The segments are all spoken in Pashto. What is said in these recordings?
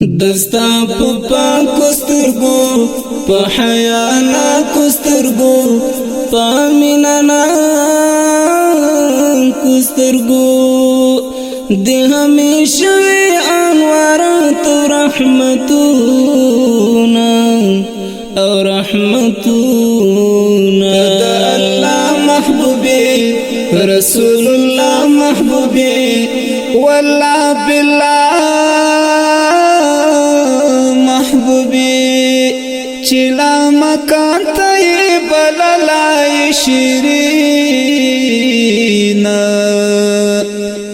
دستا پا کسترگو پا حیانا کسترگو پا منانا کسترگو دی ہمیشوی انوارات و رحمتونا او رحمتونا دا اللہ محبوبی رسول اللہ محبوبی واللہ باللہ محبوبی چلا مکان تای بلالای شیرینا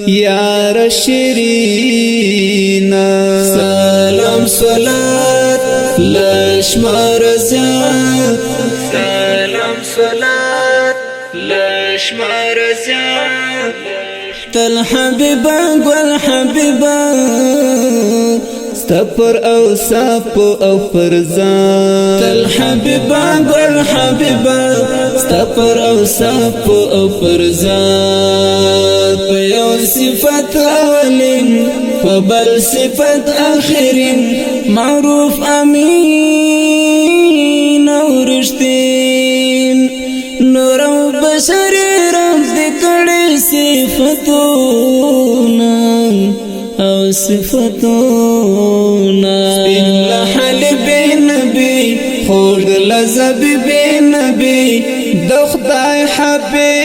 یار شیرینا سلام صلات لشمار زیاد سلام صلات لشمار زیاد تل حبیبا گل حبیبا ستپر او ساپ او فرزان تل حبیبا گل حبیبا ستپر او ساپ او فرزان پیو صفت اولین فبل صفت آخرین معروف امین او رشتین نور او بشر رب دکڑی صفتونا او صفتونا باللحل بی نبی خود لزب بی نبی دخدای حبیبی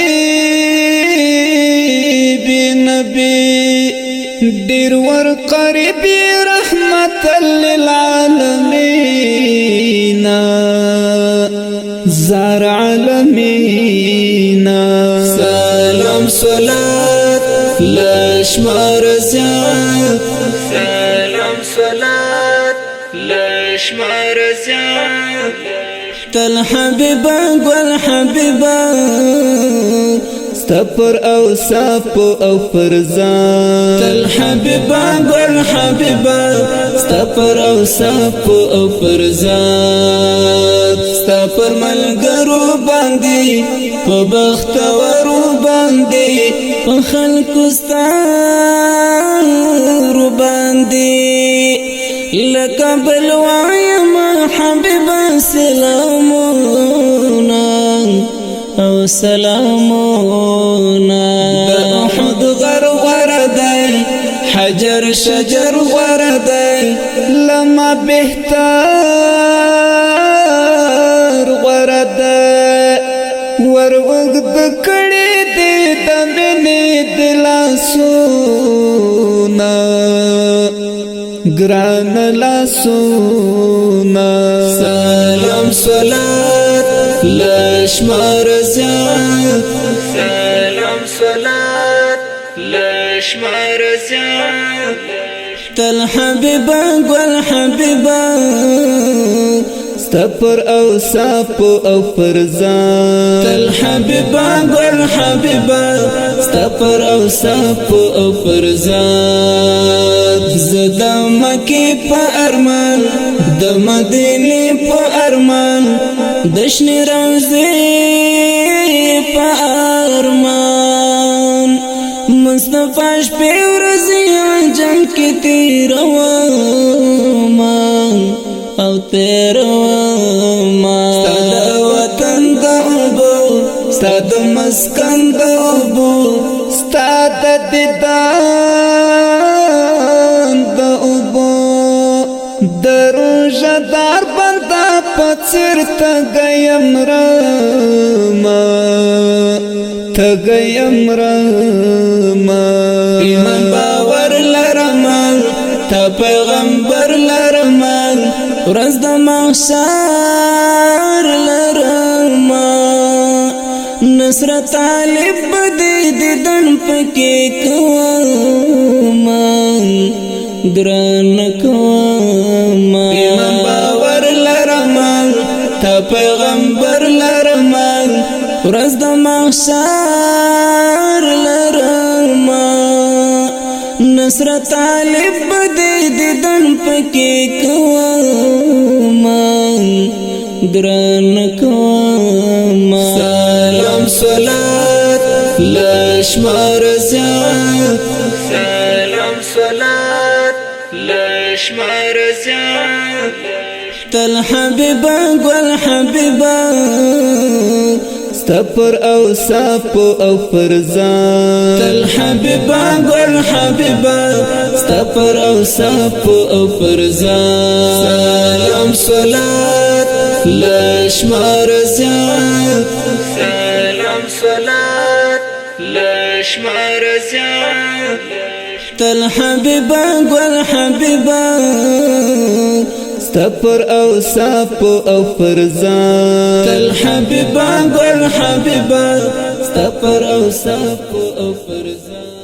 نبی دیر ور قریبی رحمت للعالمین زار عالمین سلام صلات لشمار زیاد سلام صلات لشمار زیاد تل حبیبا گل حبیبا ستپر او ساپ او فرزان تل حبیبا گل حبیبا ستپر او ساپ او فرزان ستپر ملګرو باندې په بختورو باندې په خلکو ستارو باندې لکه بل وایم حبیبا سلامونه او سلامونا دا احد غر وردی حجر شجر وردی لما بہتر وردی ور وقت کڑی دی دمینی دلاسونا گران لاسونا سلام صلات لشمار زیاد سلام صلات لشمار زیاد تل حبیبا گل حبیبا ستپر او ساپ او فرزان تل حبیبا گل حبیبا ستپر او ساپ او فرزان زدا مکی پا ارمان د مدینی پا ارمان دشنی روزی پا ارمان مصطفیش پی ورزی عجم کی تیروامان او تیروامان ستا وطن دا عبو ستا دا مسکن دا عبو ستا دا دیدان دا عبو درو جدار بندا پچر تگیم رما تگیم رما ایمان باور لرمان تا پیغمبر لرمان ورځ د محشر لرمان نصر طالب بدی دیدن پکې کومان ګران کومان ایمان باور لرمان تا پیغمبر لرمان ورځ د محشر لرمان نصر طالب بدی دیدن پکې کومان ګران کومان سلام صلات لشمار زیاد سلام صلات لشمار شمار زیات تل حبیبا گل حبیبا ستپر او صاف او فرزان تل حبیبا گل حبیبا ستپر او صاف او فرزان سلام صلات لشمار زیات سلام صلات لشمار زیات تل حبیبا گل حبیبا ستپر او صاف او فرزان تل حبیبا گل حبیبا ستپر او صاف او فرزان